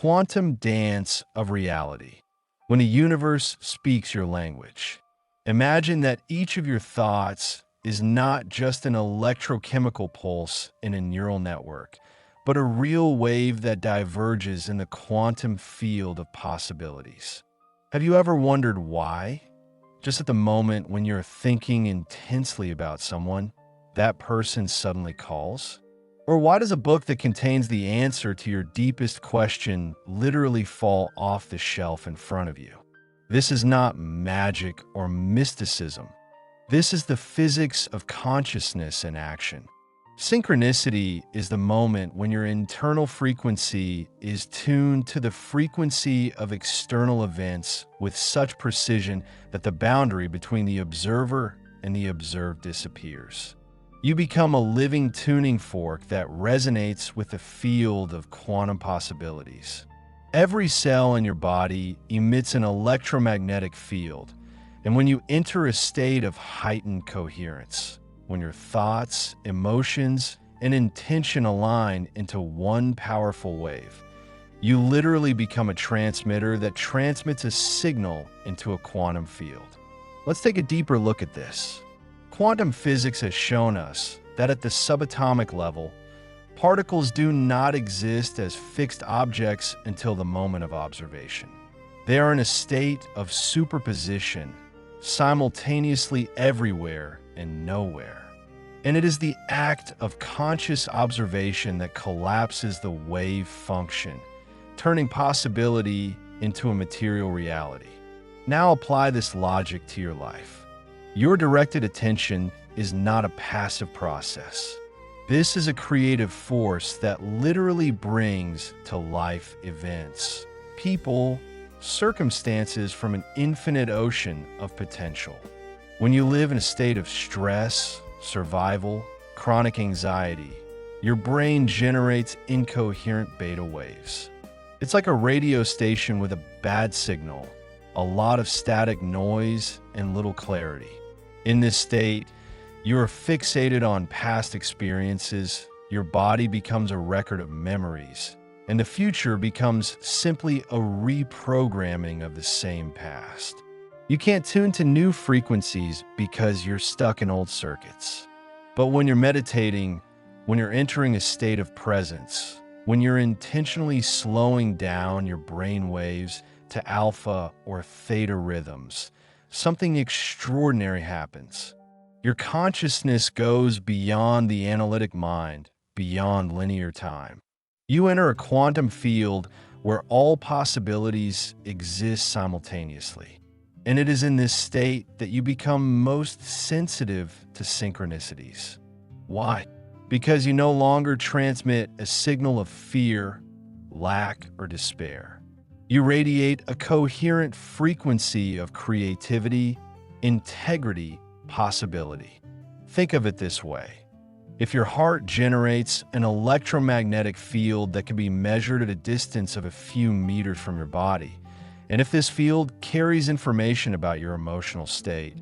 quantum dance of reality. When the universe speaks your language, imagine that each of your thoughts is not just an electrochemical pulse in a neural network, but a real wave that diverges in the quantum field of possibilities. Have you ever wondered why? Just at the moment when you're thinking intensely about someone, that person suddenly calls? Or why does a book that contains the answer to your deepest question literally fall off the shelf in front of you? This is not magic or mysticism. This is the physics of consciousness in action. Synchronicity is the moment when your internal frequency is tuned to the frequency of external events with such precision that the boundary between the observer and the observed disappears. You become a living tuning fork that resonates with the field of quantum possibilities. Every cell in your body emits an electromagnetic field, and when you enter a state of heightened coherence, when your thoughts, emotions, and intention align into one powerful wave, you literally become a transmitter that transmits a signal into a quantum field. Let's take a deeper look at this. Quantum physics has shown us that at the subatomic level, particles do not exist as fixed objects until the moment of observation. They are in a state of superposition, simultaneously everywhere and nowhere. And it is the act of conscious observation that collapses the wave function, turning possibility into a material reality. Now apply this logic to your life. Your directed attention is not a passive process. This is a creative force that literally brings to life events, people, circumstances from an infinite ocean of potential. When you live in a state of stress, survival, chronic anxiety, your brain generates incoherent beta waves. It's like a radio station with a bad signal, a lot of static noise, and little clarity. In this state, you are fixated on past experiences, your body becomes a record of memories, and the future becomes simply a reprogramming of the same past. You can't tune to new frequencies because you're stuck in old circuits. But when you're meditating, when you're entering a state of presence, when you're intentionally slowing down your brain waves to alpha or theta rhythms, something extraordinary happens. Your consciousness goes beyond the analytic mind, beyond linear time. You enter a quantum field where all possibilities exist simultaneously. And it is in this state that you become most sensitive to synchronicities. Why? Because you no longer transmit a signal of fear, lack, or despair. You radiate a coherent frequency of creativity, integrity, possibility. Think of it this way. If your heart generates an electromagnetic field that can be measured at a distance of a few meters from your body, and if this field carries information about your emotional state,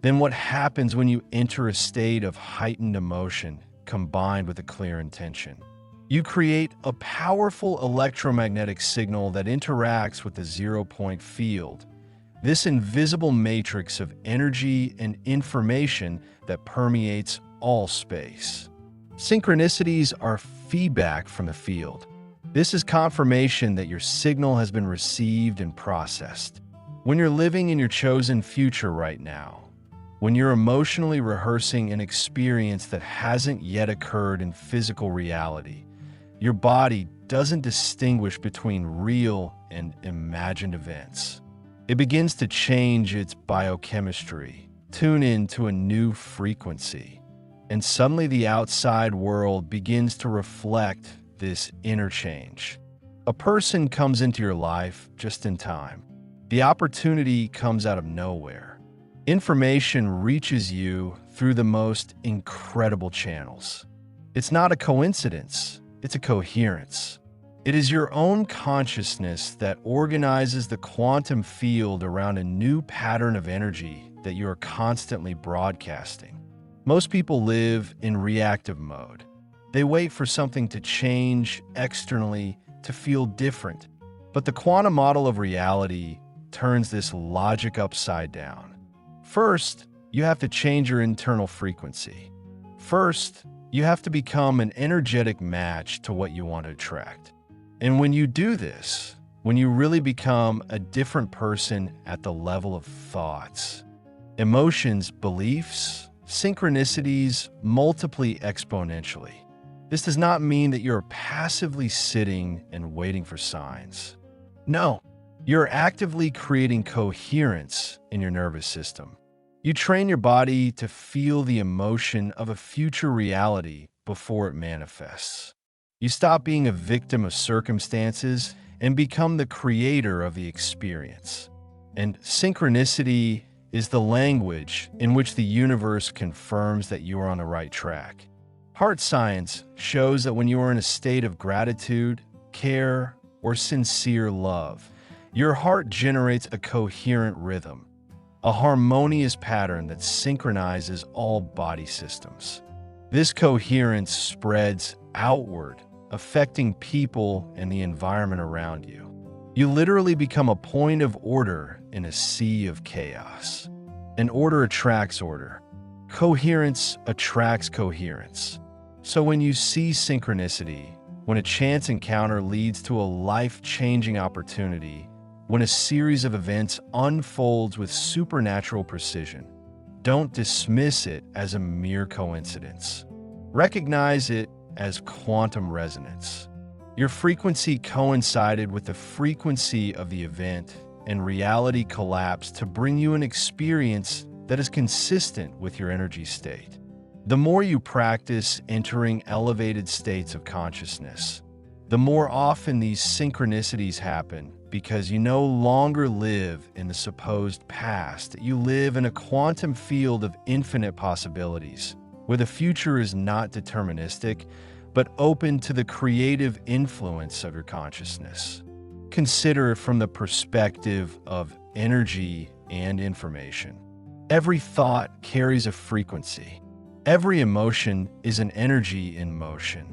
then what happens when you enter a state of heightened emotion combined with a clear intention? You create a powerful electromagnetic signal that interacts with the zero-point field, this invisible matrix of energy and information that permeates all space. Synchronicities are feedback from the field. This is confirmation that your signal has been received and processed. When you're living in your chosen future right now, when you're emotionally rehearsing an experience that hasn't yet occurred in physical reality, your body doesn't distinguish between real and imagined events. It begins to change its biochemistry, tune into a new frequency, and suddenly the outside world begins to reflect this interchange. A person comes into your life just in time. The opportunity comes out of nowhere. Information reaches you through the most incredible channels. It's not a coincidence. It's a coherence. It is your own consciousness that organizes the quantum field around a new pattern of energy that you are constantly broadcasting. Most people live in reactive mode. They wait for something to change externally to feel different, But the quantum model of reality turns this logic upside down. First, you have to change your internal frequency. First, you have to become an energetic match to what you want to attract. And when you do this, when you really become a different person at the level of thoughts, emotions, beliefs, synchronicities multiply exponentially. This does not mean that you're passively sitting and waiting for signs. No, you're actively creating coherence in your nervous system. You train your body to feel the emotion of a future reality before it manifests. You stop being a victim of circumstances and become the creator of the experience. And synchronicity is the language in which the universe confirms that you are on the right track. Heart science shows that when you are in a state of gratitude, care, or sincere love, your heart generates a coherent rhythm, a harmonious pattern that synchronizes all body systems. This coherence spreads outward, affecting people and the environment around you. You literally become a point of order in a sea of chaos. And order attracts order. Coherence attracts coherence. So when you see synchronicity, when a chance encounter leads to a life-changing opportunity, when a series of events unfolds with supernatural precision, don't dismiss it as a mere coincidence. Recognize it as quantum resonance. Your frequency coincided with the frequency of the event, and reality collapsed to bring you an experience that is consistent with your energy state. The more you practice entering elevated states of consciousness, the more often these synchronicities happen because you no longer live in the supposed past. You live in a quantum field of infinite possibilities, where the future is not deterministic, but open to the creative influence of your consciousness. Consider it from the perspective of energy and information. Every thought carries a frequency. Every emotion is an energy in motion.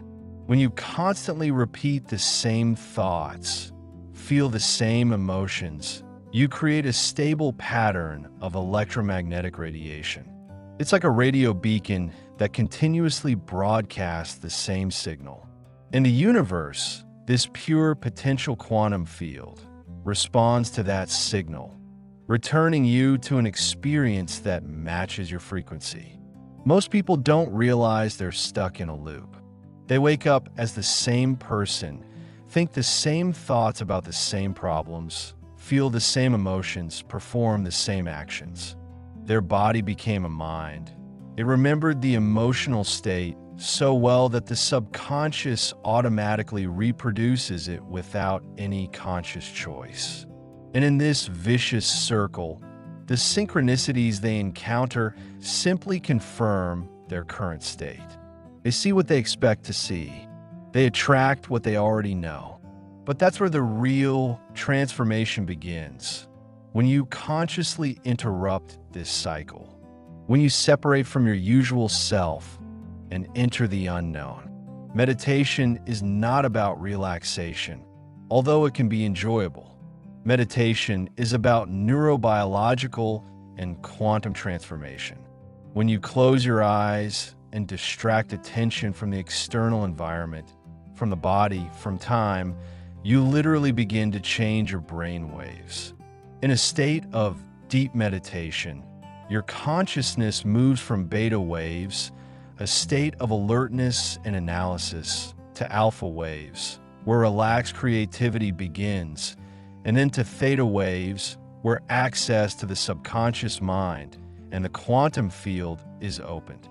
When you constantly repeat the same thoughts, feel the same emotions, you create a stable pattern of electromagnetic radiation. It's like a radio beacon that continuously broadcasts the same signal. In the universe, this pure potential quantum field responds to that signal, returning you to an experience that matches your frequency. Most people don't realize they're stuck in a loop. They wake up as the same person, think the same thoughts about the same problems, feel the same emotions, perform the same actions. Their body became a mind. It remembered the emotional state so well that the subconscious automatically reproduces it without any conscious choice. And in this vicious circle, the synchronicities they encounter simply confirm their current state. They see what they expect to see. They attract what they already know. But that's where the real transformation begins. When you consciously interrupt this cycle. When you separate from your usual self and enter the unknown. Meditation is not about relaxation, although it can be enjoyable. Meditation is about neurobiological and quantum transformation. When you close your eyes and distract attention from the external environment, from the body, from time, you literally begin to change your brain waves. In a state of deep meditation, your consciousness moves from beta waves, a state of alertness and analysis, to alpha waves, where relaxed creativity begins, and then to theta waves, where access to the subconscious mind and the quantum field is opened.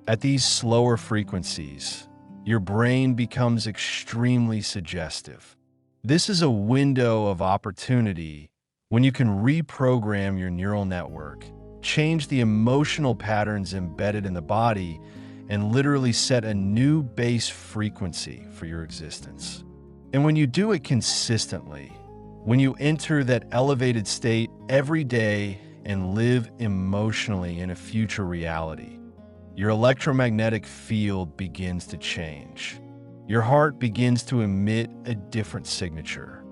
At these slower frequencies, your brain becomes extremely suggestive. This is a window of opportunity when you can reprogram your neural network, change the emotional patterns embedded in the body, and literally set a new base frequency for your existence. And when you do it consistently, when you enter that elevated state every day and live emotionally in a future reality, your electromagnetic field begins to change. Your heart begins to emit a different signature.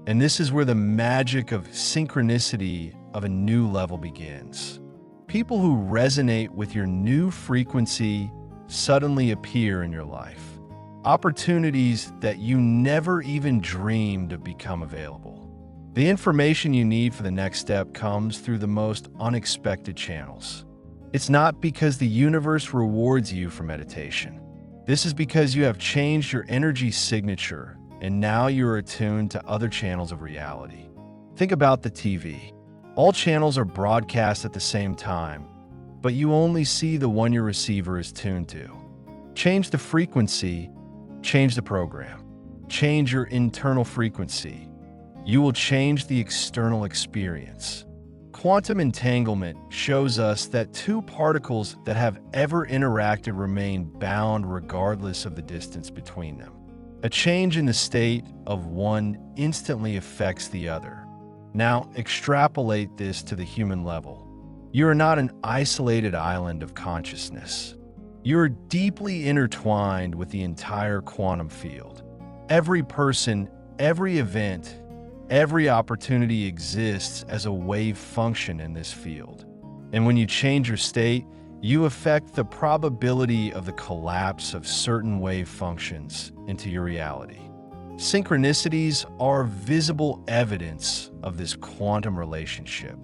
And this is where the magic of synchronicity of a new level begins. People who resonate with your new frequency suddenly appear in your life. Opportunities that you never even dreamed of become available. The information you need for the next step comes through the most unexpected channels. It's not because the universe rewards you for meditation. This is because you have changed your energy signature and now you're attuned to other channels of reality. Think about the TV. All channels are broadcast at the same time, but you only see the one your receiver is tuned to. Change the frequency, change the program. Change your internal frequency. You will change the external experience. Quantum entanglement shows us that two particles that have ever interacted remain bound regardless of the distance between them. A change in the state of one instantly affects the other. Now, extrapolate this to the human level. You are not an isolated island of consciousness. You are deeply intertwined with the entire quantum field. Every person, every event, every opportunity exists as a wave function in this field. And when you change your state, you affect the probability of the collapse of certain wave functions into your reality. Synchronicities are visible evidence of this quantum relationship.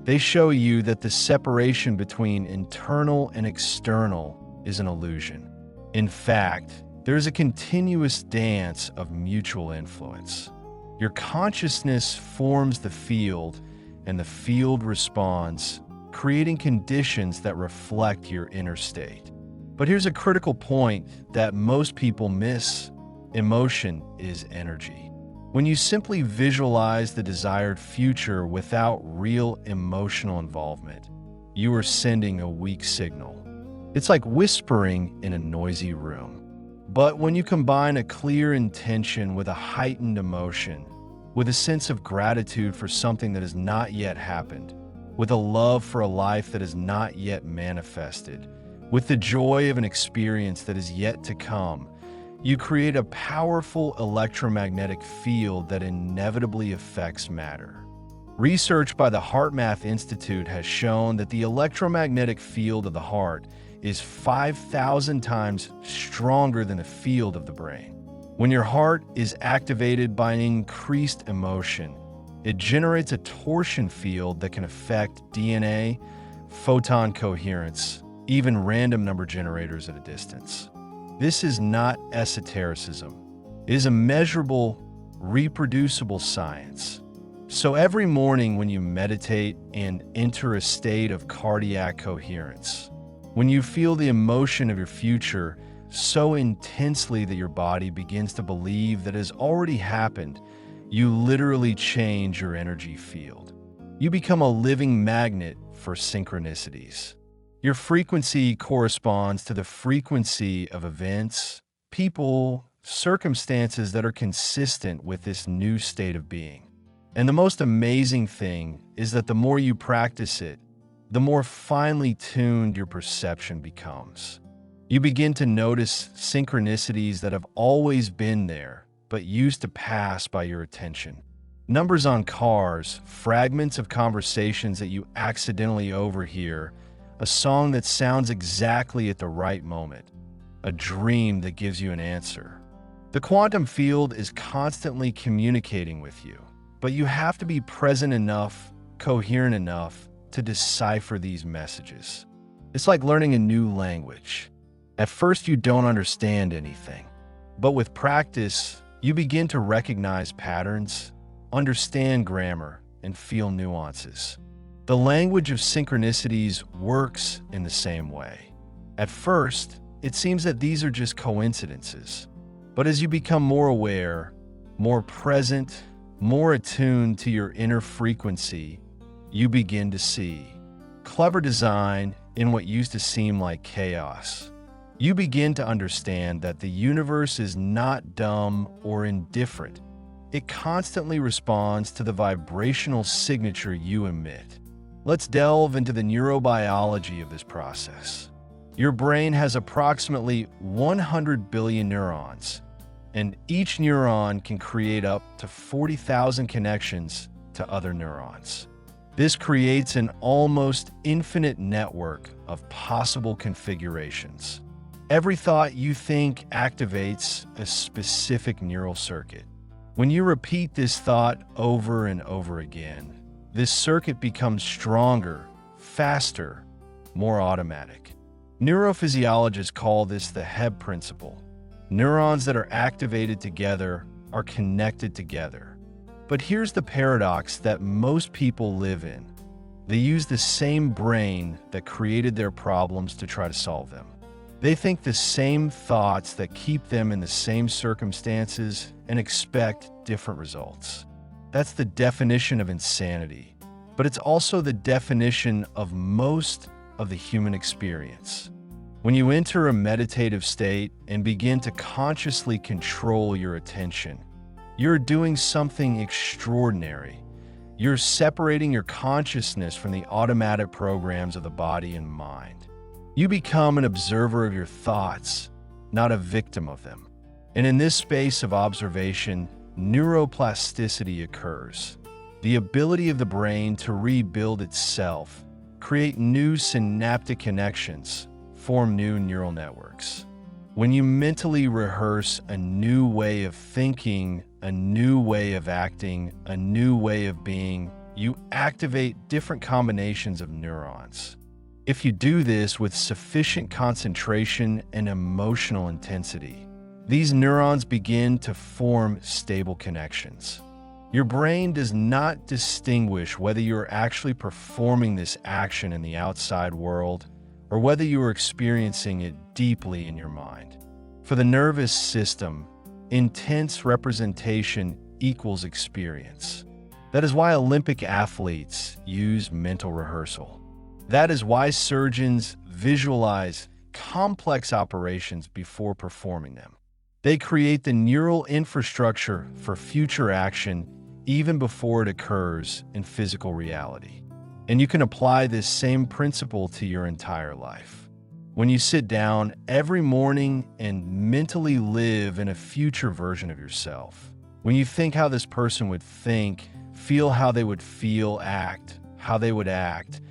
They show you that the separation between internal and external is an illusion. In fact, there is a continuous dance of mutual influence. Your consciousness forms the field, and the field responds, creating conditions that reflect your inner state. But here's a critical point that most people miss. Emotion is energy. When you simply visualize the desired future without real emotional involvement, you are sending a weak signal. It's like whispering in a noisy room. But when you combine a clear intention with a heightened emotion, with a sense of gratitude for something that has not yet happened, with a love for a life that has not yet manifested, with the joy of an experience that is yet to come, you create a powerful electromagnetic field that inevitably affects matter. Research by the HeartMath Institute has shown that the electromagnetic field of the heart is 5,000 times stronger than the field of the brain. When your heart is activated by an increased emotion, it generates a torsion field that can affect DNA, photon coherence, even random number generators at a distance. This is not esotericism. It is a measurable, reproducible science. So every morning when you meditate and enter a state of cardiac coherence, when you feel the emotion of your future so intensely that your body begins to believe that it has already happened, you literally change your energy field. You become a living magnet for synchronicities. Your frequency corresponds to the frequency of events, people, circumstances that are consistent with this new state of being. And the most amazing thing is that the more you practice it, the more finely tuned your perception becomes. You begin to notice synchronicities that have always been there, but used to pass by your attention. Numbers on cars, fragments of conversations that you accidentally overhear, a song that sounds exactly at the right moment, a dream that gives you an answer. The quantum field is constantly communicating with you, but you have to be present enough, coherent enough to decipher these messages. It's like learning a new language. At first, you don't understand anything, but with practice, you begin to recognize patterns, understand grammar, and feel nuances. The language of synchronicities works in the same way. At first, it seems that these are just coincidences, but as you become more aware, more present, more attuned to your inner frequency, you begin to see clever design in what used to seem like chaos. You begin to understand that the universe is not dumb or indifferent. It constantly responds to the vibrational signature you emit. Let's delve into the neurobiology of this process. Your brain has approximately 100 billion neurons. and each neuron can create up to 40,000 connections to other neurons. This creates an almost infinite network of possible configurations. Every thought you think activates a specific neural circuit. When you repeat this thought over and over again, this circuit becomes stronger, faster, more automatic. Neurophysiologists call this the Hebb principle. Neurons that are activated together are connected together. But here's the paradox that most people live in. They use the same brain that created their problems to try to solve them. They think the same thoughts that keep them in the same circumstances and expect different results. That's the definition of insanity, but it's also the definition of most of the human experience. When you enter a meditative state and begin to consciously control your attention, you're doing something extraordinary. You're separating your consciousness from the automatic programs of the body and mind. You become an observer of your thoughts, not a victim of them. And in this space of observation, neuroplasticity occurs. The ability of the brain to rebuild itself, create new synaptic connections, form new neural networks. When you mentally rehearse a new way of thinking, a new way of acting, a new way of being, you activate different combinations of neurons. If you do this with sufficient concentration and emotional intensity, these neurons begin to form stable connections. Your brain does not distinguish whether you're actually performing this action in the outside world or whether you are experiencing it deeply in your mind. For the nervous system, intense representation equals experience. That is why Olympic athletes use mental rehearsal. That is why surgeons visualize complex operations before performing them. They create the neural infrastructure for future action even before it occurs in physical reality. And you can apply this same principle to your entire life. When you sit down every morning and mentally live in a future version of yourself, when you think how this person would think, feel how they would feel, act, how they would act,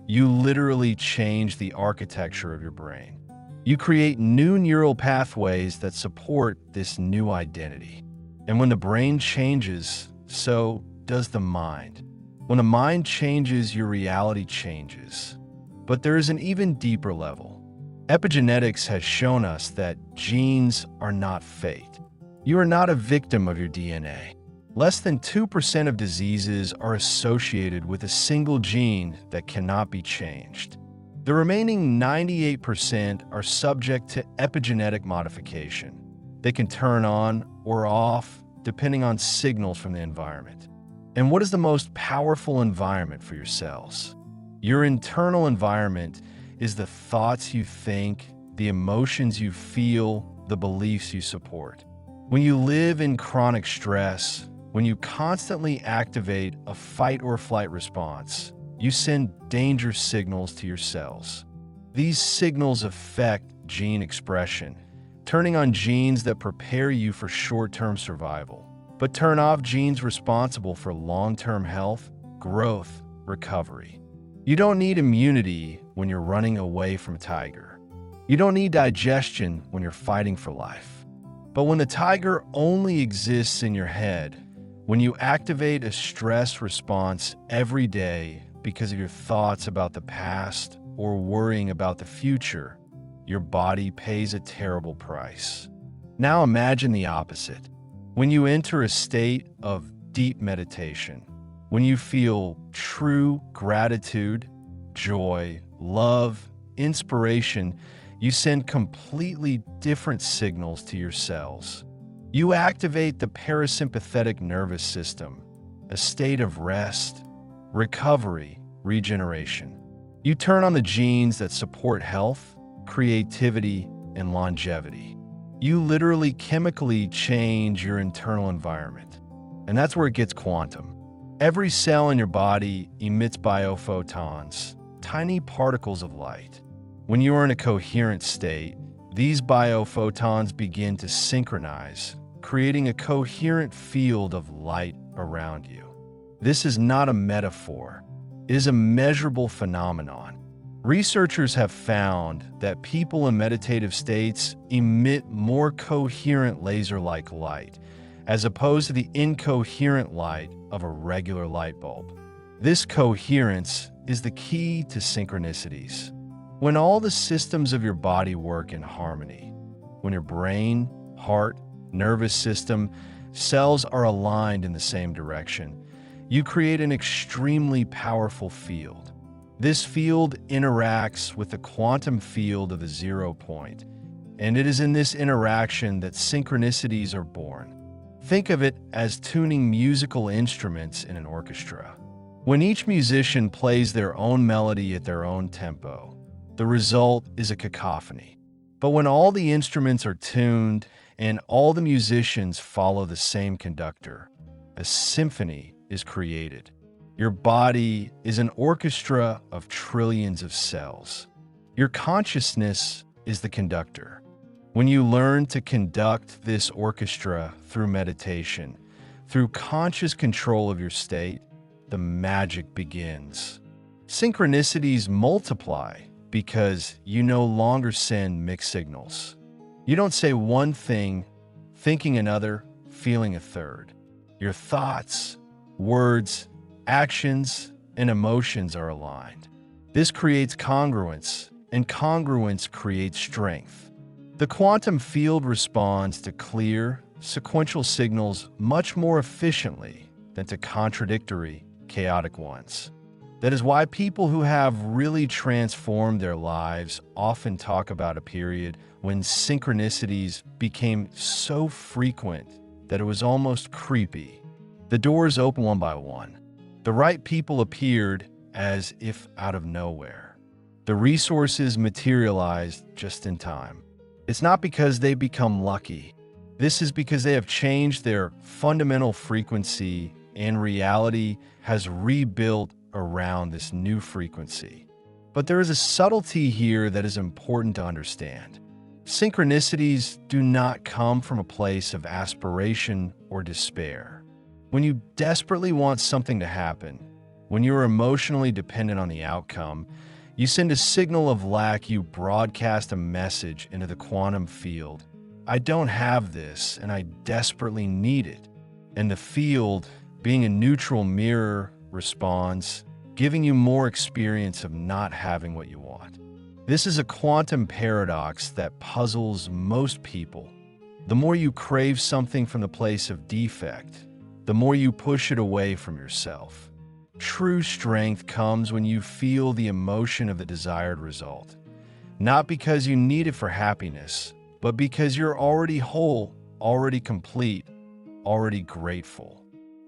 you literally change the architecture of your brain. You create new neural pathways that support this new identity. And when the brain changes, so does the mind. When the mind changes, your reality changes. But there is an even deeper level. Epigenetics has shown us that genes are not fate. You are not a victim of your DNA. Less than 2% of diseases are associated with a single gene that cannot be changed. The remaining 98% are subject to epigenetic modification. They can turn on or off depending on signals from the environment. And what is the most powerful environment for your cells? Your internal environment is the thoughts you think, the emotions you feel, the beliefs you support. When you live in chronic stress, when you constantly activate a fight or flight response, you send danger signals to your cells. These signals affect gene expression, turning on genes that prepare you for short-term survival, but turn off genes responsible for long-term health, growth, recovery. You don't need immunity when you're running away from a tiger. You don't need digestion when you're fighting for life. But when the tiger only exists in your head, when you activate a stress response every day because of your thoughts about the past or worrying about the future, your body pays a terrible price. Now imagine the opposite. When you enter a state of deep meditation, when you feel true gratitude, joy, love, inspiration, you send completely different signals to your cells. You activate the parasympathetic nervous system, a state of rest, recovery, regeneration. You turn on the genes that support health, creativity, and longevity. You literally chemically change your internal environment. And that's where it gets quantum. Every cell in your body emits biophotons, tiny particles of light. When you are in a coherent state, these biophotons begin to synchronize, creating a coherent field of light around you. This is not a metaphor. It is a measurable phenomenon. Researchers have found that people in meditative states emit more coherent laser-like light, as opposed to the incoherent light of a regular light bulb. This coherence is the key to synchronicities. When all the systems of your body work in harmony, when your brain, heart, nervous system, cells are aligned in the same direction, you create an extremely powerful field. This field interacts with the quantum field of the 0 point, and it is in this interaction that synchronicities are born. Think of it as tuning musical instruments in an orchestra. When each musician plays their own melody at their own tempo, the result is a cacophony. But when all the instruments are tuned and all the musicians follow the same conductor, a symphony is created. Your body is an orchestra of trillions of cells. Your consciousness is the conductor. When you learn to conduct this orchestra through meditation, through conscious control of your state, the magic begins. Synchronicities multiply because you no longer send mixed signals. You don't say one thing, thinking another, feeling a third. Your thoughts, words, actions, and emotions are aligned. This creates congruence, and congruence creates strength. The quantum field responds to clear, sequential signals much more efficiently than to contradictory, chaotic ones. That is why people who have really transformed their lives often talk about a period when synchronicities became so frequent that it was almost creepy. The doors opened one by one. The right people appeared as if out of nowhere. The resources materialized just in time. It's not because they've become lucky. This is because they have changed their fundamental frequency and reality has rebuilt around this new frequency. But there is a subtlety here that is important to understand. Synchronicities do not come from a place of aspiration or despair. When you desperately want something to happen, when you are emotionally dependent on the outcome, you send a signal of lack, you broadcast a message into the quantum field. I don't have this, and I desperately need it. And the field, being a neutral mirror, responds, giving you more experience of not having what you want. This is a quantum paradox that puzzles most people. The more you crave something from the place of defect, the more you push it away from yourself. True strength comes when you feel the emotion of the desired result, not because you need it for happiness, but because you're already whole, already complete, already grateful.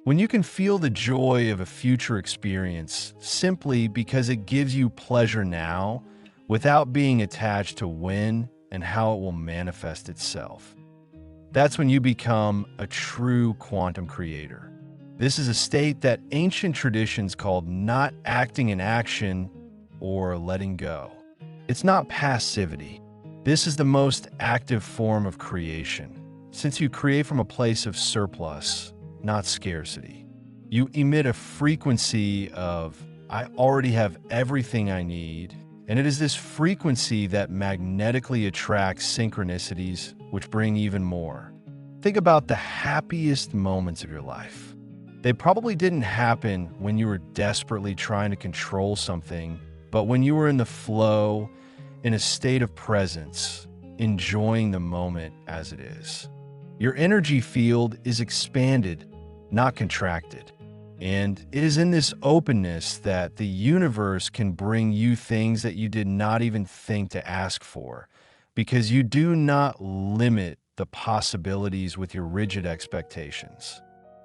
When you can feel the joy of a future experience simply because it gives you pleasure now, without being attached to when and how it will manifest itself, that's when you become a true quantum creator. This is a state that ancient traditions called not acting in action or letting go. It's not passivity. This is the most active form of creation, since you create from a place of surplus, not scarcity. You emit a frequency of, I already have everything I need, and it is this frequency that magnetically attracts synchronicities, which bring even more. Think about the happiest moments of your life. They probably didn't happen when you were desperately trying to control something, but when you were in the flow, in a state of presence, enjoying the moment as it is. Your energy field is expanded, not contracted. And it is in this openness that the universe can bring you things that you did not even think to ask for, because you do not limit the possibilities with your rigid expectations.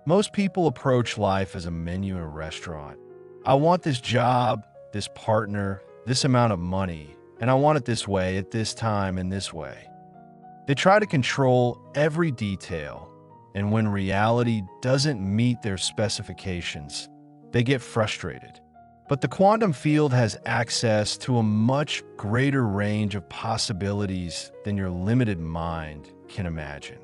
Most people approach life as a menu in a restaurant. I want this job, this partner, this amount of money, and I want it this way, at this time, and this way. They try to control every detail, and when reality doesn't meet their specifications, they get frustrated. But the quantum field has access to a much greater range of possibilities than your limited mind can imagine.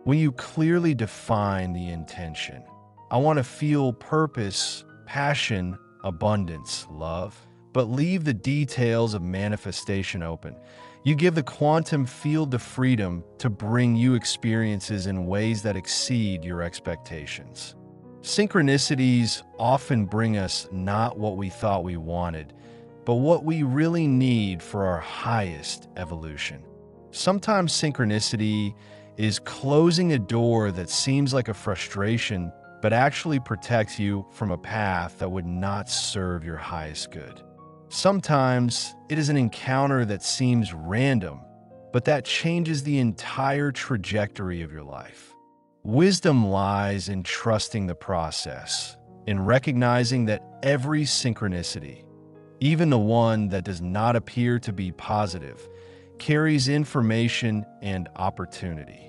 when you clearly define the intention. I want to feel purpose, passion, abundance, love, but leave the details of manifestation open. You give the quantum field the freedom to bring you experiences in ways that exceed your expectations. Synchronicities often bring us not what we thought we wanted, but what we really need for our highest evolution. Sometimes synchronicity is closing a door that seems like a frustration, but actually protects you from a path that would not serve your highest good. Sometimes it is an encounter that seems random, but that changes the entire trajectory of your life. Wisdom lies in trusting the process, in recognizing that every synchronicity, even the one that does not appear to be positive, carries information and opportunity.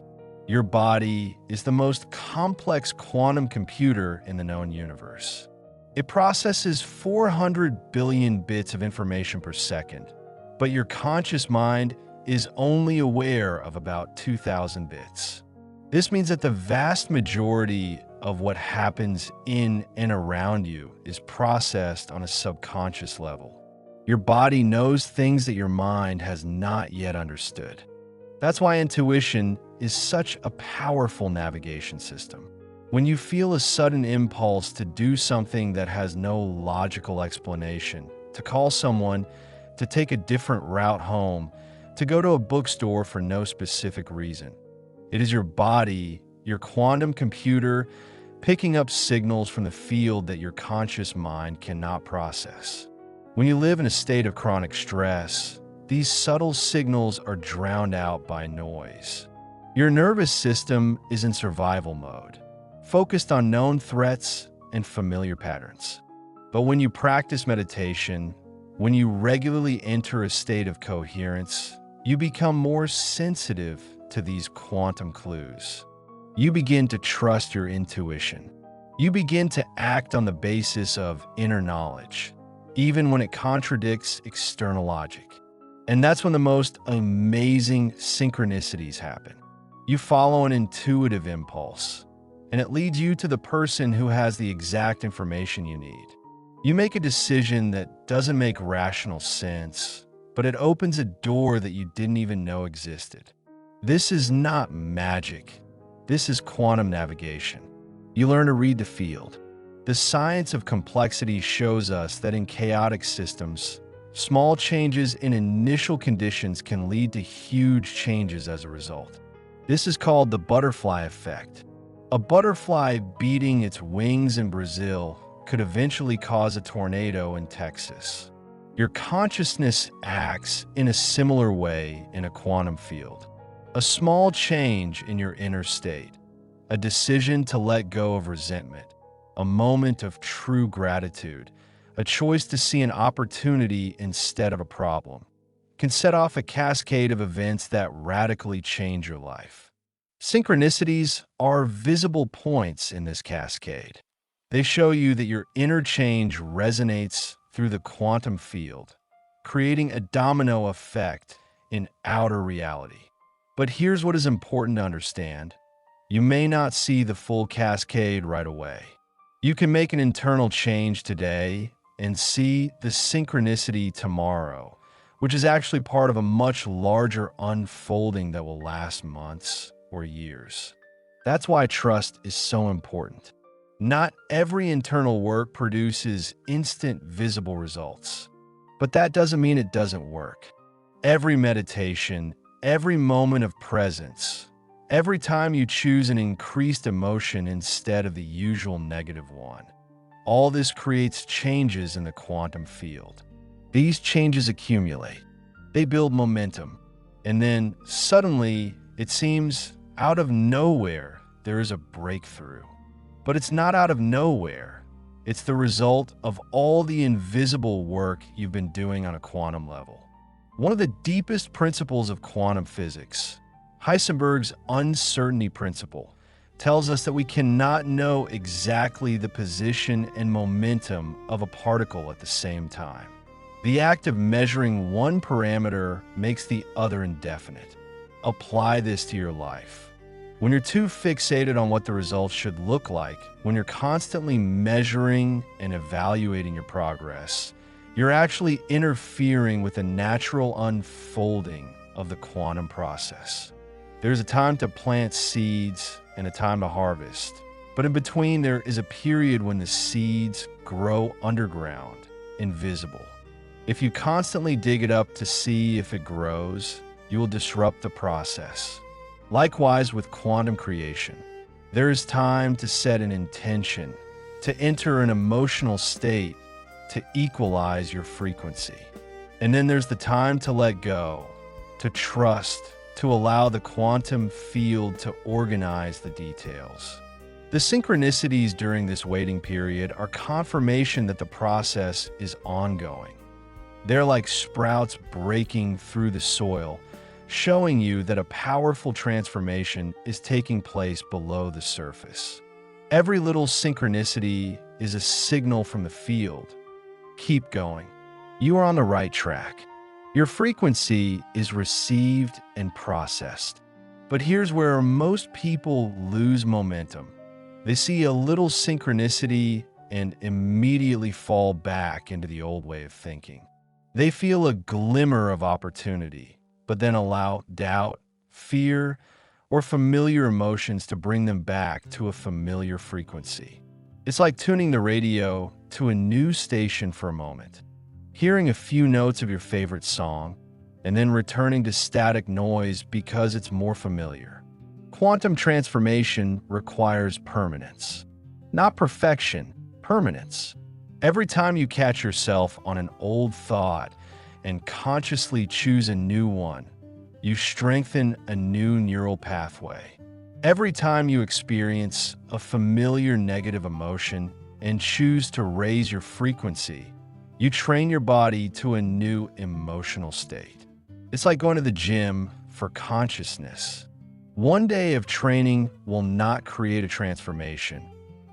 Your body is the most complex quantum computer in the known universe. It processes 400 billion bits of information per second, but your conscious mind is only aware of about 2,000 bits. This means that the vast majority of what happens in and around you is processed on a subconscious level. Your body knows things that your mind has not yet understood. That's why intuition is such a powerful navigation system. When you feel a sudden impulse to do something that has no logical explanation, to call someone, to take a different route home, to go to a bookstore for no specific reason, it is your body, your quantum computer, picking up signals from the field that your conscious mind cannot process. When you live in a state of chronic stress, these subtle signals are drowned out by noise. Your nervous system is in survival mode, focused on known threats and familiar patterns. But when you practice meditation, when you regularly enter a state of coherence, you become more sensitive to these quantum clues. You begin to trust your intuition. You begin to act on the basis of inner knowledge, even when it contradicts external logic. And that's when the most amazing synchronicities happen. You follow an intuitive impulse, and it leads you to the person who has the exact information you need. You make a decision that doesn't make rational sense, but it opens a door that you didn't even know existed. This is not magic. This is quantum navigation. You learn to read the field. The science of complexity shows us that in chaotic systems, small changes in initial conditions can lead to huge changes as a result. This is called the butterfly effect. A butterfly beating its wings in Brazil could eventually cause a tornado in Texas. Your consciousness acts in a similar way in a quantum field. A small change in your inner state, a decision to let go of resentment, a moment of true gratitude, a choice to see an opportunity instead of a problem, can set off a cascade of events that radically change your life. Synchronicities are visible points in this cascade. They show you that your inner change resonates through the quantum field, creating a domino effect in outer reality. But here's what is important to understand. You may not see the full cascade right away. You can make an internal change today and see the synchronicity tomorrow, which is actually part of a much larger unfolding that will last months or years. That's why trust is so important. Not every internal work produces instant visible results, but that doesn't mean it doesn't work. Every meditation, every moment of presence, every time you choose an increased emotion instead of the usual negative one, all this creates changes in the quantum field. These changes accumulate. They build momentum. And then suddenly, it seems out of nowhere, there is a breakthrough. But it's not out of nowhere. It's the result of all the invisible work you've been doing on a quantum level. One of the deepest principles of quantum physics, Heisenberg's uncertainty principle, tells us that we cannot know exactly the position and momentum of a particle at the same time. The act of measuring one parameter makes the other indefinite. Apply this to your life. When you're too fixated on what the results should look like, when you're constantly measuring and evaluating your progress, you're actually interfering with the natural unfolding of the quantum process. There's a time to plant seeds and a time to harvest, but in between there is a period when the seeds grow underground, invisible. If you constantly dig it up to see if it grows, you will disrupt the process. Likewise with quantum creation, there is time to set an intention, to enter an emotional state, to equalize your frequency. And then there's the time to let go, to trust, to allow the quantum field to organize the details. The synchronicities during this waiting period are confirmation that the process is ongoing. They're like sprouts breaking through the soil, showing you that a powerful transformation is taking place below the surface. Every little synchronicity is a signal from the field. Keep going. You are on the right track. Your frequency is received and processed. But here's where most people lose momentum. They see a little synchronicity and immediately fall back into the old way of thinking. They feel a glimmer of opportunity, but then allow doubt, fear, or familiar emotions to bring them back to a familiar frequency. It's like tuning the radio to a new station for a moment, hearing a few notes of your favorite song, and then returning to static noise because it's more familiar. Quantum transformation requires permanence. Not perfection, permanence. Every time you catch yourself on an old thought and consciously choose a new one, you strengthen a new neural pathway. Every time you experience a familiar negative emotion and choose to raise your frequency, you train your body to a new emotional state. It's like going to the gym for consciousness. One day of training will not create a transformation,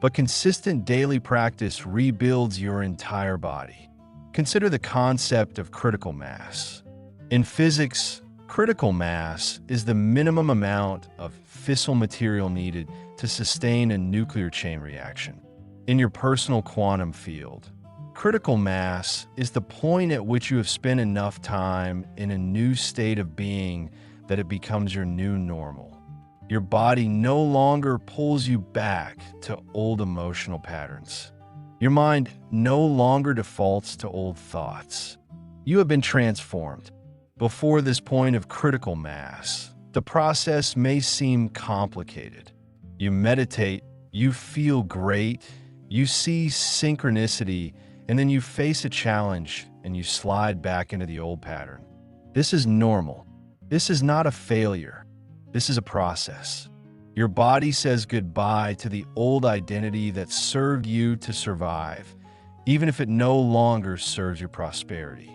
but consistent daily practice rebuilds your entire body. Consider the concept of critical mass. In physics, critical mass is the minimum amount of fissile material needed to sustain a nuclear chain reaction. In your personal quantum field, critical mass is the point at which you have spent enough time in a new state of being that it becomes your new normal. Your body no longer pulls you back to old emotional patterns. Your mind no longer defaults to old thoughts. You have been transformed. Before this point of critical mass, the process may seem complicated. You meditate, you feel great, you see synchronicity, and then you face a challenge and you slide back into the old pattern. This is normal. This is not a failure. This is a process. Your body says goodbye to the old identity that served you to survive, even if it no longer serves your prosperity.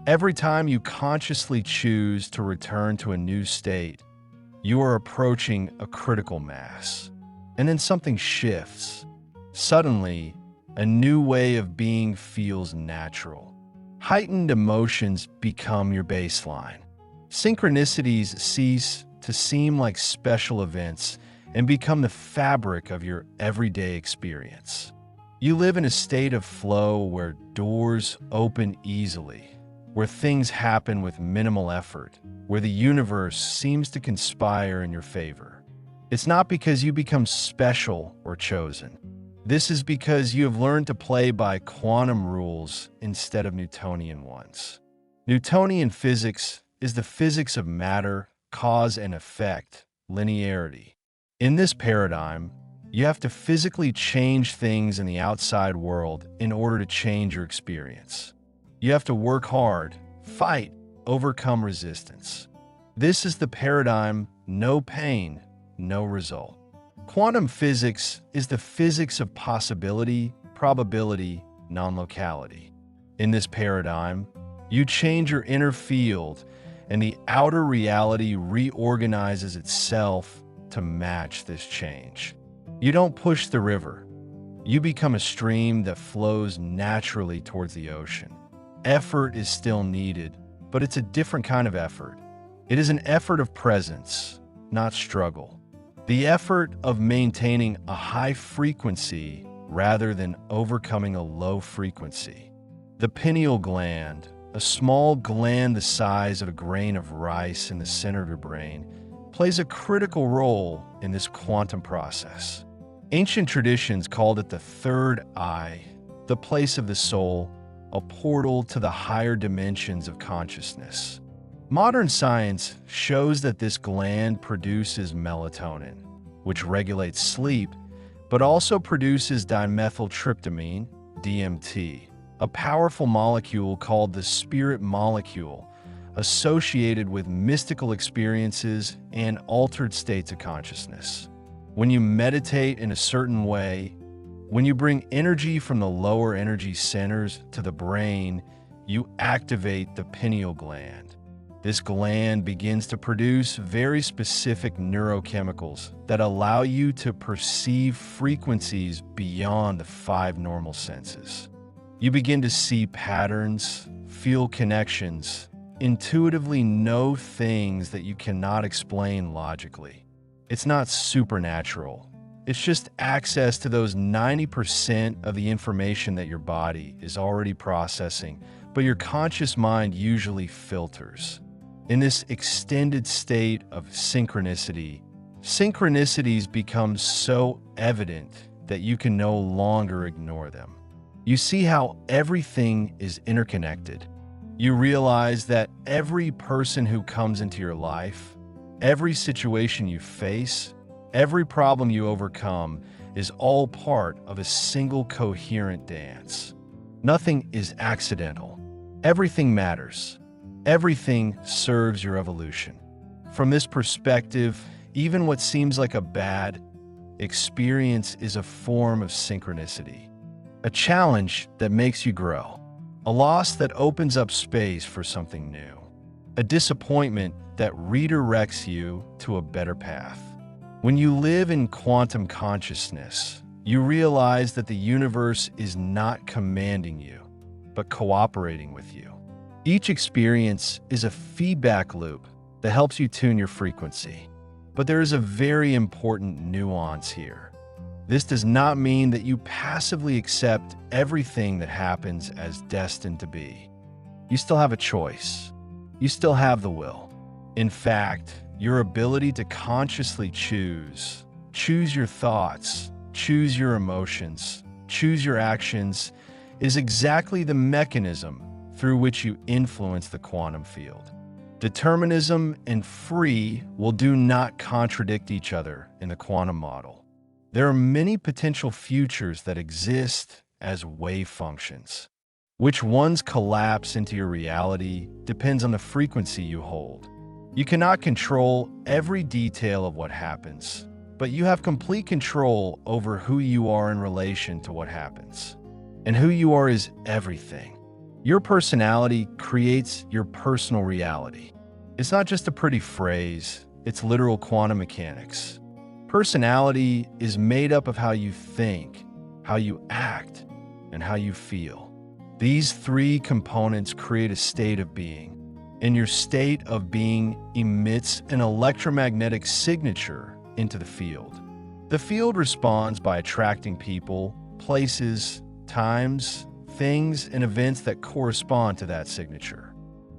Every time you consciously choose to return to a new state, you are approaching a critical mass. And then something shifts. Suddenly, a new way of being feels natural. Heightened emotions become your baseline. Synchronicities cease to seem like special events and become the fabric of your everyday experience. You live in a state of flow where doors open easily, where things happen with minimal effort, where the universe seems to conspire in your favor. It's not because you become special or chosen. This is because you have learned to play by quantum rules instead of Newtonian ones. Newtonian physics is the physics of matter, cause and effect, linearity. In this paradigm, you have to physically change things in the outside world in order to change your experience. You have to work hard, fight, overcome resistance. This is the paradigm, no pain, no result. Quantum physics is the physics of possibility, probability, non-locality. In this paradigm, you change your inner field and the outer reality reorganizes itself to match this change. You don't push the river. You become a stream that flows naturally towards the ocean. Effort is still needed, but it's a different kind of effort. It is an effort of presence, not struggle. The effort of maintaining a high frequency rather than overcoming a low frequency. The pineal gland, a small gland the size of a grain of rice in the center of your brain, plays a critical role in this quantum process. Ancient traditions called it the third eye, the place of the soul, a portal to the higher dimensions of consciousness. Modern science shows that this gland produces melatonin, which regulates sleep, but also produces dimethyltryptamine, DMT, a powerful molecule called the spirit molecule, associated with mystical experiences and altered states of consciousness. When you meditate in a certain way, when you bring energy from the lower energy centers to the brain, you activate the pineal gland. This gland begins to produce very specific neurochemicals that allow you to perceive frequencies beyond the 5 normal senses. You begin to see patterns, feel connections, intuitively know things that you cannot explain logically. It's not supernatural. It's just access to those 90% of the information that your body is already processing, but your conscious mind usually filters. In this extended state of synchronicity, synchronicities become so evident that you can no longer ignore them. You see how everything is interconnected. You realize that every person who comes into your life, every situation you face, every problem you overcome is all part of a single coherent dance. Nothing is accidental. Everything matters. Everything serves your evolution. From this perspective, even what seems like a bad experience is a form of synchronicity, a challenge that makes you grow, a loss that opens up space for something new, a disappointment that redirects you to a better path. When you live in quantum consciousness, you realize that the universe is not commanding you, but cooperating with you. Each experience is a feedback loop that helps you tune your frequency. But there is a very important nuance here. This does not mean that you passively accept everything that happens as destined to be. You still have a choice. You still have the will. In fact, your ability to consciously choose your thoughts, choose your emotions, choose your actions, is exactly the mechanism through which you influence the quantum field. Determinism and free will do not contradict each other in the quantum model. There are many potential futures that exist as wave functions. Which ones collapse into your reality depends on the frequency you hold. You cannot control every detail of what happens, but you have complete control over who you are in relation to what happens. And who you are is everything. Your personality creates your personal reality. It's not just a pretty phrase, it's literal quantum mechanics. Personality is made up of how you think, how you act, and how you feel. These 3 components create a state of being, and your state of being emits an electromagnetic signature into the field. The field responds by attracting people, places, times, things, and events that correspond to that signature.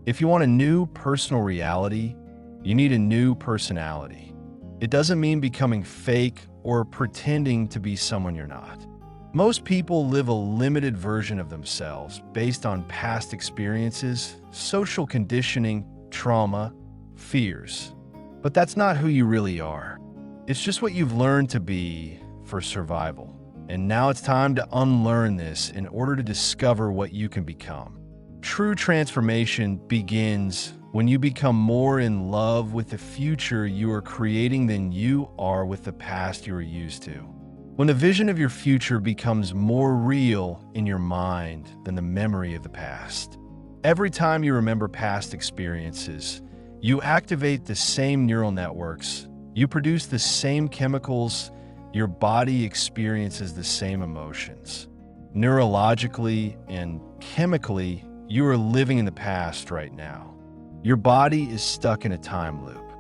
If you want a new personal reality, you need a new personality. It doesn't mean becoming fake or pretending to be someone you're not. Most people live a limited version of themselves based on past experiences, social conditioning, trauma, fears. But that's not who you really are. It's just what you've learned to be for survival. And now it's time to unlearn this in order to discover what you can become. True transformation begins when you become more in love with the future you are creating than you are with the past you are used to. When the vision of your future becomes more real in your mind than the memory of the past. Every time you remember past experiences, you activate the same neural networks, you produce the same chemicals, your body experiences the same emotions. Neurologically and chemically, you are living in the past right now. Your body is stuck in a time loop.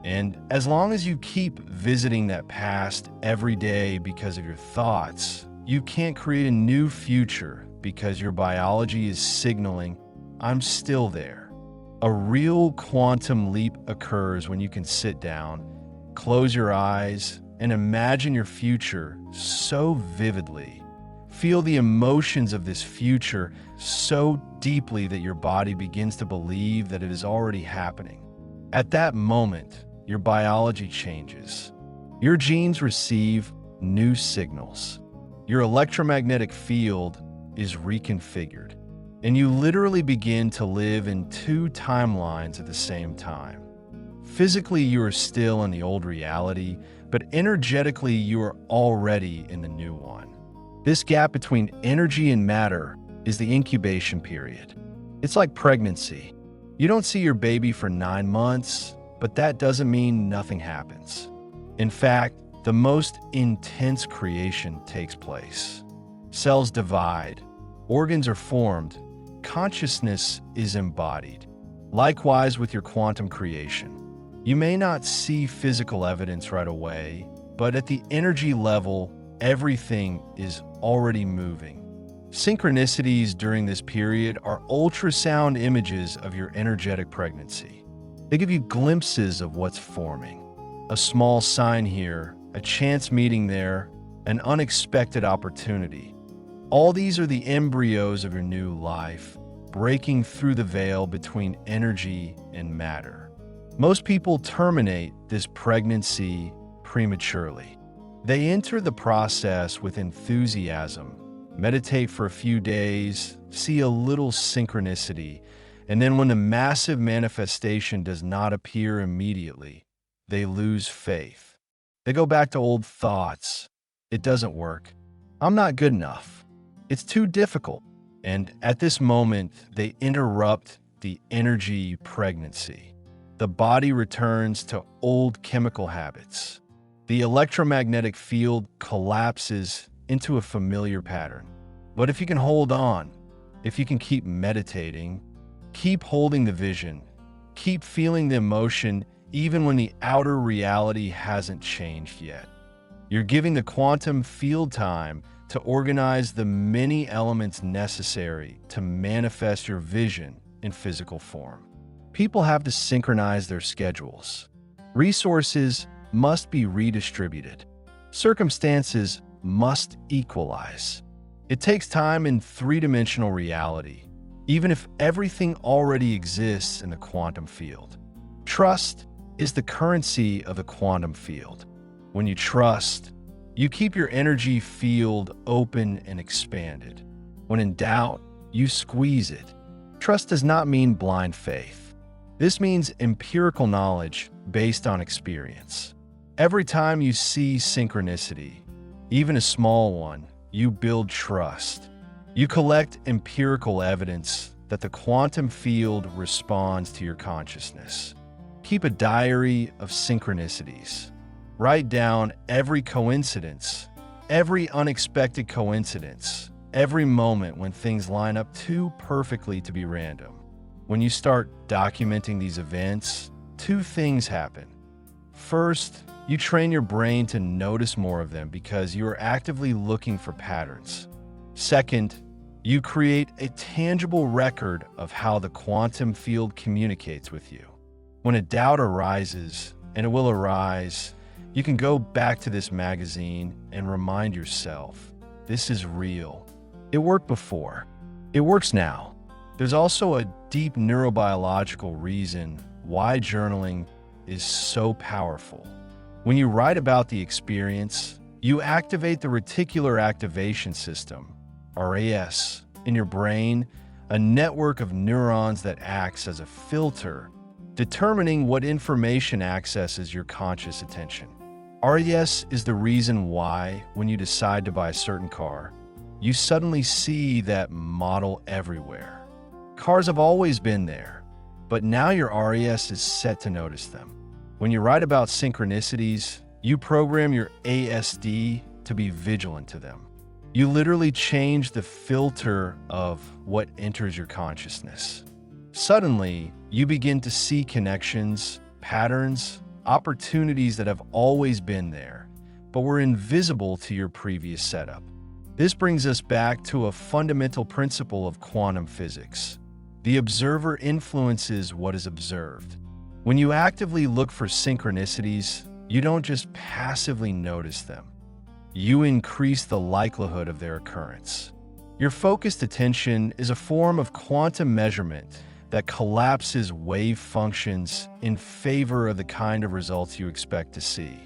And as long as you keep visiting that past every day because of your thoughts, you can't create a new future because your biology is signaling, I'm still there. A real quantum leap occurs when you can sit down, close your eyes, and imagine your future so vividly. Feel the emotions of this future so deeply that your body begins to believe that it is already happening. At that moment, your biology changes. Your genes receive new signals. Your electromagnetic field is reconfigured, and you literally begin to live in two timelines at the same time. Physically, you are still in the old reality, but energetically, you are already in the new one. This gap between energy and matter is the incubation period. It's like pregnancy. You don't see your baby for 9 months, but that doesn't mean nothing happens. In fact, the most intense creation takes place. Cells divide, organs are formed, consciousness is embodied. Likewise with your quantum creation. You may not see physical evidence right away, but at the energy level, everything is already moving. Synchronicities during this period are ultrasound images of your energetic pregnancy. They give you glimpses of what's forming. A small sign here, a chance meeting there, an unexpected opportunity. All these are the embryos of your new life, breaking through the veil between energy and matter. Most people terminate this pregnancy prematurely. They enter the process with enthusiasm, meditate for a few days, see a little synchronicity, and then when the massive manifestation does not appear immediately, they lose faith. They go back to old thoughts. It doesn't work. I'm not good enough. It's too difficult. And at this moment, they interrupt the energy pregnancy. The body returns to old chemical habits. The electromagnetic field collapses into a familiar pattern. But if you can hold on, if you can keep meditating, keep holding the vision, keep feeling the emotion even when the outer reality hasn't changed yet. You're giving the quantum field time to organize the many elements necessary to manifest your vision in physical form. People have to synchronize their schedules. Resources must be redistributed. Circumstances must equalize. It takes time in three-dimensional reality, even if everything already exists in the quantum field. Trust is the currency of the quantum field. When you trust, you keep your energy field open and expanded. When in doubt, you squeeze it. Trust does not mean blind faith. This means empirical knowledge based on experience. Every time you see synchronicity, even a small one, you build trust. You collect empirical evidence that the quantum field responds to your consciousness. Keep a diary of synchronicities. Write down every coincidence, every unexpected coincidence, every moment when things line up too perfectly to be random. When you start documenting these events, two things happen. First, you train your brain to notice more of them because you are actively looking for patterns. Second, you create a tangible record of how the quantum field communicates with you. When a doubt arises, and it will arise, you can go back to this magazine and remind yourself, this is real. It worked before. It works now. There's also a deep neurobiological reason why journaling is so powerful. When you write about the experience, you activate the reticular activation system, RAS, in your brain, a network of neurons that acts as a filter, determining what information accesses your conscious attention. RAS is the reason why, when you decide to buy a certain car, you suddenly see that model everywhere. Cars have always been there, but now your RAS is set to notice them. When you write about synchronicities, you program your ASD to be vigilant to them. You literally change the filter of what enters your consciousness. Suddenly, you begin to see connections, patterns, opportunities that have always been there, but were invisible to your previous setup. This brings us back to a fundamental principle of quantum physics. The observer influences what is observed. When you actively look for synchronicities, you don't just passively notice them. You increase the likelihood of their occurrence. Your focused attention is a form of quantum measurement that collapses wave functions in favor of the kind of results you expect to see.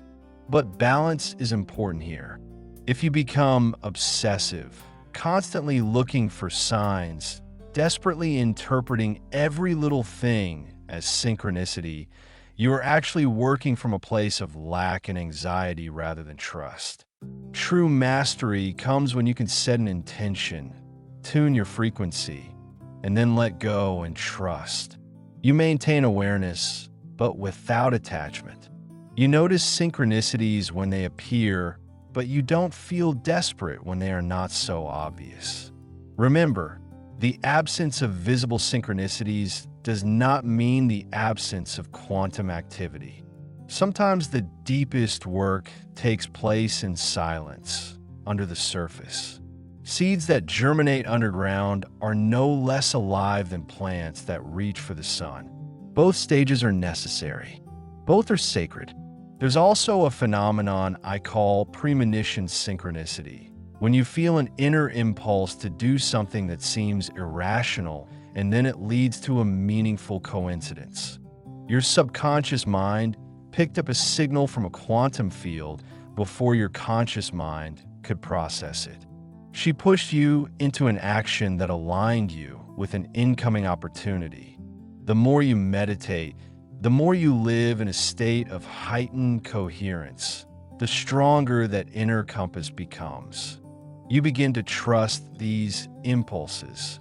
But balance is important here. If you become obsessive, constantly looking for signs, desperately interpreting every little thing as synchronicity, you are actually working from a place of lack and anxiety rather than trust. True mastery comes when you can set an intention, tune your frequency, and then let go and trust. You maintain awareness, but without attachment. You notice synchronicities when they appear, but you don't feel desperate when they are not so obvious. Remember, the absence of visible synchronicities does not mean the absence of quantum activity. Sometimes the deepest work takes place in silence, under the surface. Seeds that germinate underground are no less alive than plants that reach for the sun. Both stages are necessary. Both are sacred. There's also a phenomenon I call premonition synchronicity. When you feel an inner impulse to do something that seems irrational, and then it leads to a meaningful coincidence. Your subconscious mind picked up a signal from a quantum field before your conscious mind could process it. She pushed you into an action that aligned you with an incoming opportunity. The more you meditate, the more you live in a state of heightened coherence, the stronger that inner compass becomes. You begin to trust these impulses.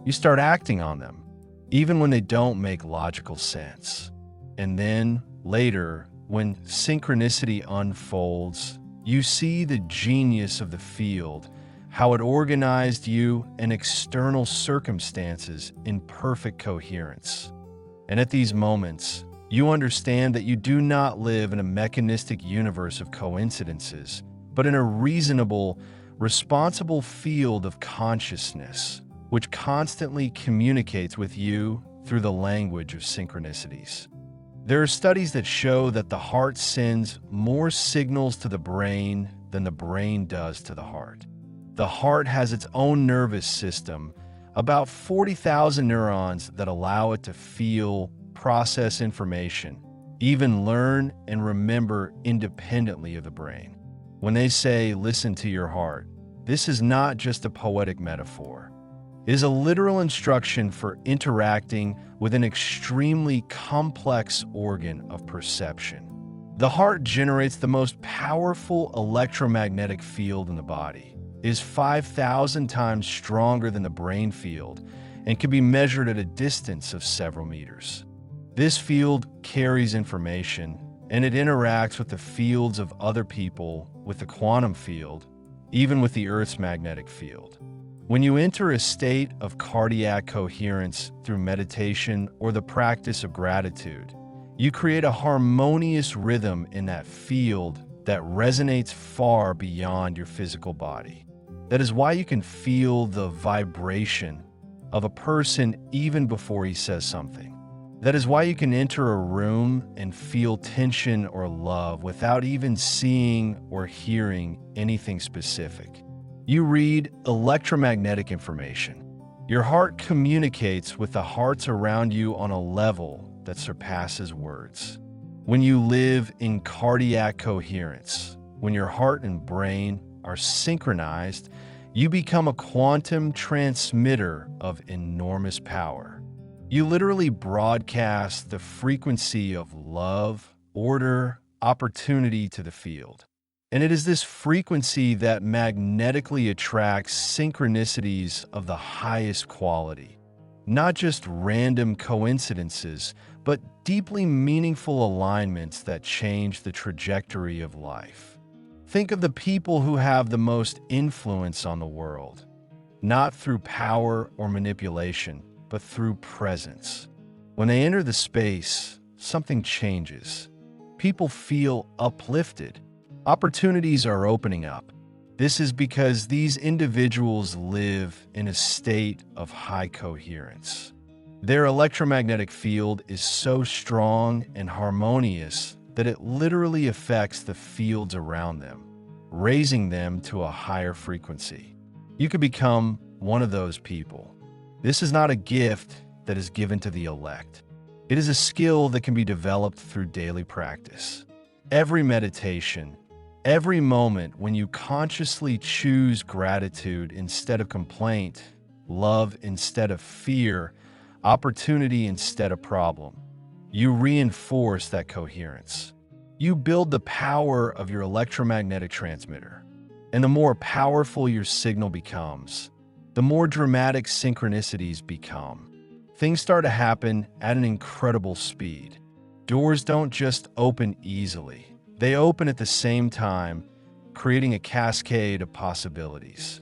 You start acting on them, even when they don't make logical sense. And then, later, when synchronicity unfolds, you see the genius of the field, how it organized you and external circumstances in perfect coherence. And at these moments, you understand that you do not live in a mechanistic universe of coincidences, but in a reasonable, responsible field of consciousness, which constantly communicates with you through the language of synchronicities. There are studies that show that the heart sends more signals to the brain than the brain does to the heart. The heart has its own nervous system, about 40,000 neurons that allow it to feel, process information, even learn and remember independently of the brain. When they say, listen to your heart, this is not just a poetic metaphor. It is a literal instruction for interacting with an extremely complex organ of perception. The heart generates the most powerful electromagnetic field in the body. It is 5,000 times stronger than the brain field and can be measured at a distance of several meters. This field carries information, and it interacts with the fields of other people, with the quantum field, even with the Earth's magnetic field. When you enter a state of cardiac coherence through meditation or the practice of gratitude, you create a harmonious rhythm in that field that resonates far beyond your physical body. That is why you can feel the vibration of a person even before he says something. That is why you can enter a room and feel tension or love without even seeing or hearing anything specific. You read electromagnetic information. Your heart communicates with the hearts around you on a level that surpasses words. When you live in cardiac coherence, when your heart and brain are synchronized, you become a quantum transmitter of enormous power. You literally broadcast the frequency of love, order, opportunity to the field. And it is this frequency that magnetically attracts synchronicities of the highest quality. Not just random coincidences, but deeply meaningful alignments that change the trajectory of life. Think of the people who have the most influence on the world, not through power or manipulation, but through presence. When they enter the space, something changes. People feel uplifted. Opportunities are opening up. This is because these individuals live in a state of high coherence. Their electromagnetic field is so strong and harmonious that it literally affects the fields around them, raising them to a higher frequency. You could become one of those people. This is not a gift that is given to the elect. It is a skill that can be developed through daily practice. Every meditation, every moment when you consciously choose gratitude instead of complaint, love instead of fear, opportunity instead of problem, you reinforce that coherence. You build the power of your electromagnetic transmitter. And the more powerful your signal becomes, the more dramatic synchronicities become. Things start to happen at an incredible speed. Doors don't just open easily. They open at the same time, creating a cascade of possibilities.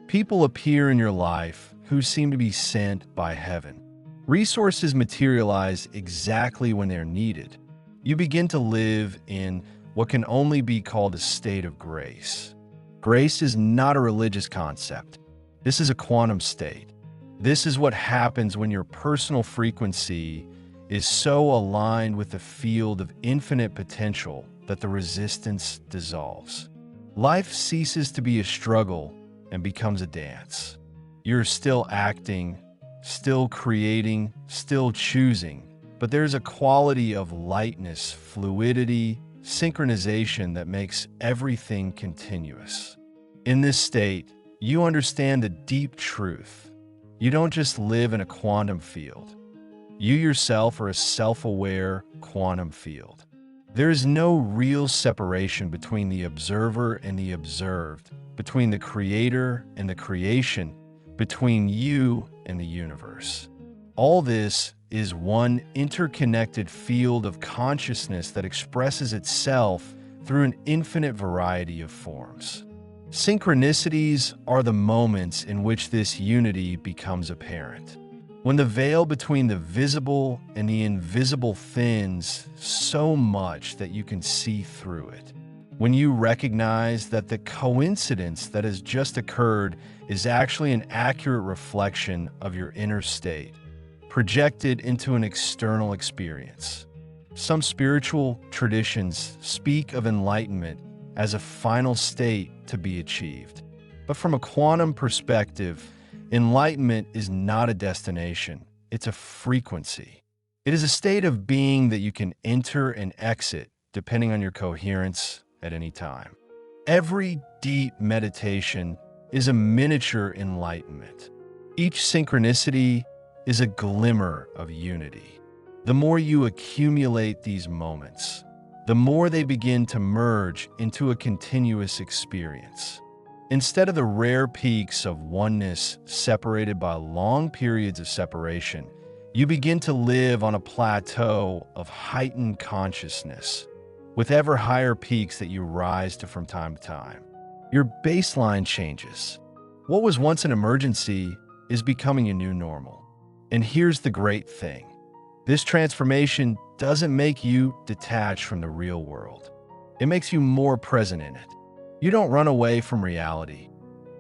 People appear in your life who seem to be sent by heaven. Resources materialize exactly when they're needed. You begin to live in what can only be called a state of grace. Grace is not a religious concept. This is a quantum state. This is what happens when your personal frequency is so aligned with the field of infinite potential that the resistance dissolves. Life ceases to be a struggle and becomes a dance. You're still acting, still creating, still choosing, but there's a quality of lightness, fluidity, synchronization that makes everything continuous. In this state, you understand the deep truth. You don't just live in a quantum field. You yourself are a self-aware quantum field. There is no real separation between the observer and the observed, between the creator and the creation, between you and the universe. All this is one interconnected field of consciousness that expresses itself through an infinite variety of forms. Synchronicities are the moments in which this unity becomes apparent. When the veil between the visible and the invisible thins so much that you can see through it. When you recognize that the coincidence that has just occurred is actually an accurate reflection of your inner state, projected into an external experience. Some spiritual traditions speak of enlightenment as a final state to be achieved. But from a quantum perspective, enlightenment is not a destination, it's a frequency. It is a state of being that you can enter and exit depending on your coherence at any time. Every deep meditation is a miniature enlightenment. Each synchronicity is a glimmer of unity. The more you accumulate these moments, the more they begin to merge into a continuous experience. Instead of the rare peaks of oneness separated by long periods of separation, you begin to live on a plateau of heightened consciousness, with ever higher peaks that you rise to from time to time. Your baseline changes. What was once an emergency is becoming a new normal. And here's the great thing. This transformation doesn't make you detached from the real world. It makes you more present in it. You don't run away from reality.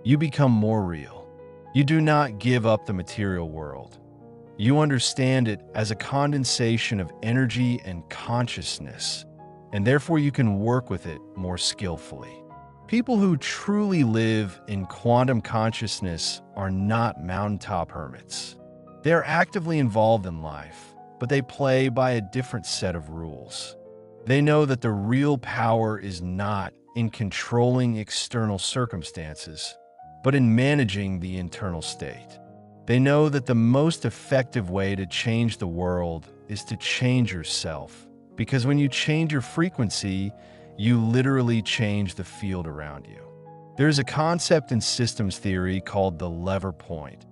You become more real. You do not give up the material world. You understand it as a condensation of energy and consciousness, and therefore you can work with it more skillfully. People who truly live in quantum consciousness are not mountaintop hermits. They are actively involved in life, but they play by a different set of rules. They know that the real power is not in controlling external circumstances, but in managing the internal state. They know that the most effective way to change the world is to change yourself, because when you change your frequency, you literally change the field around you. There is a concept in systems theory called the lever point,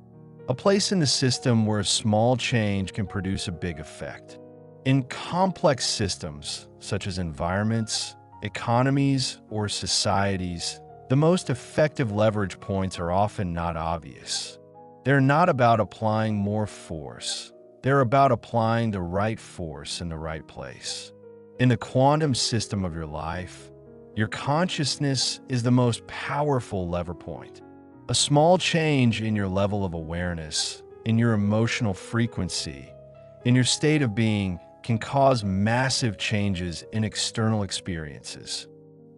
a place in the system where a small change can produce a big effect. In complex systems, such as environments, economies, or societies, the most effective leverage points are often not obvious. They're not about applying more force. They're about applying the right force in the right place. In the quantum system of your life, your consciousness is the most powerful lever point. A small change in your level of awareness, in your emotional frequency, in your state of being can cause massive changes in external experiences.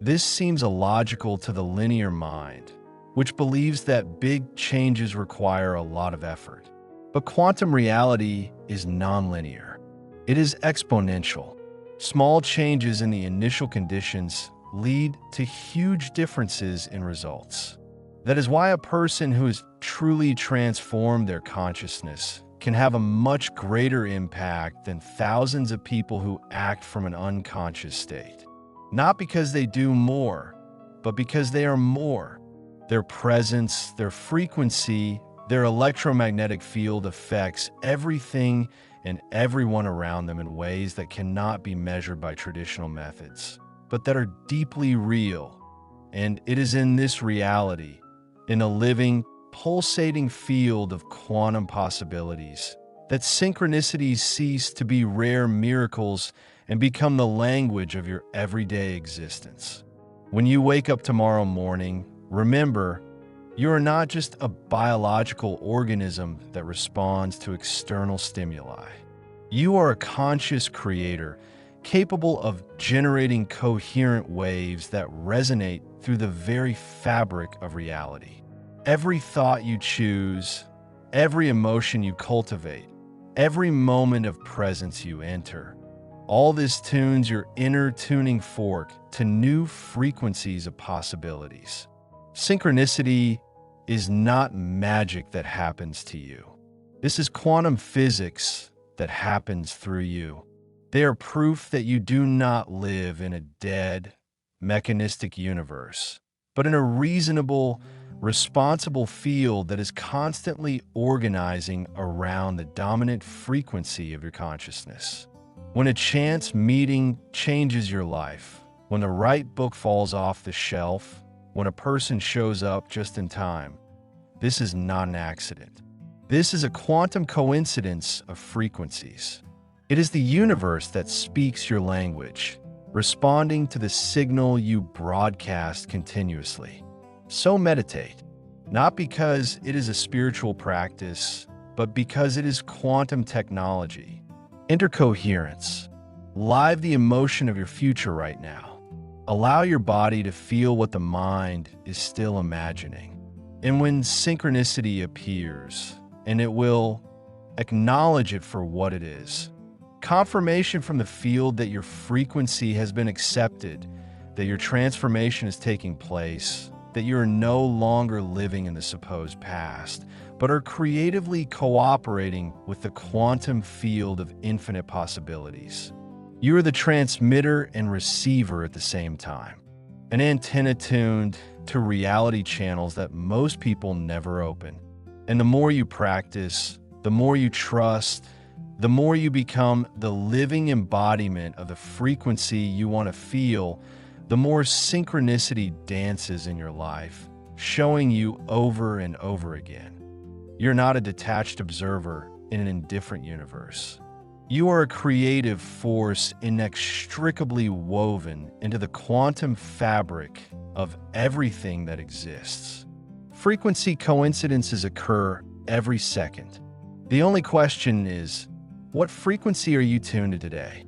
This seems illogical to the linear mind, which believes that big changes require a lot of effort. But quantum reality is nonlinear. It is exponential. Small changes in the initial conditions lead to huge differences in results. That is why a person who has truly transformed their consciousness can have a much greater impact than thousands of people who act from an unconscious state. Not because they do more, but because they are more. Their presence, their frequency, their electromagnetic field affects everything and everyone around them in ways that cannot be measured by traditional methods, but that are deeply real. And it is in this reality, in a living, pulsating field of quantum possibilities, that synchronicities cease to be rare miracles and become the language of your everyday existence. When you wake up tomorrow morning, remember, you are not just a biological organism that responds to external stimuli. You are a conscious creator capable of generating coherent waves that resonate through the very fabric of reality. Every thought you choose, every emotion you cultivate, every moment of presence you enter, all this tunes your inner tuning fork to new frequencies of possibilities. Synchronicity is not magic that happens to you. This is quantum physics that happens through you. They are proof that you do not live in a dead, mechanistic universe, but in a reasonable, responsible field that is constantly organizing around the dominant frequency of your consciousness. When a chance meeting changes your life, when the right book falls off the shelf, when a person shows up just in time, this is not an accident. This is a quantum coincidence of frequencies. It is the universe that speaks your language, responding to the signal you broadcast continuously. So meditate, not because it is a spiritual practice, but because it is quantum technology. Enter coherence. Live the emotion of your future right now. Allow your body to feel what the mind is still imagining. And when synchronicity appears, and it will, acknowledge it for what it is. Confirmation from the field that your frequency has been accepted, that your transformation is taking place, that you are no longer living in the supposed past, but are creatively cooperating with the quantum field of infinite possibilities. You are the transmitter and receiver at the same time, an antenna tuned to reality channels that most people never open. And the more you practice, the more you trust, the more you become the living embodiment of the frequency you want to feel, the more synchronicity dances in your life, showing you over and over again. You're not a detached observer in an indifferent universe. You are a creative force inextricably woven into the quantum fabric of everything that exists. Frequency coincidences occur every second. The only question is, what frequency are you tuned to today?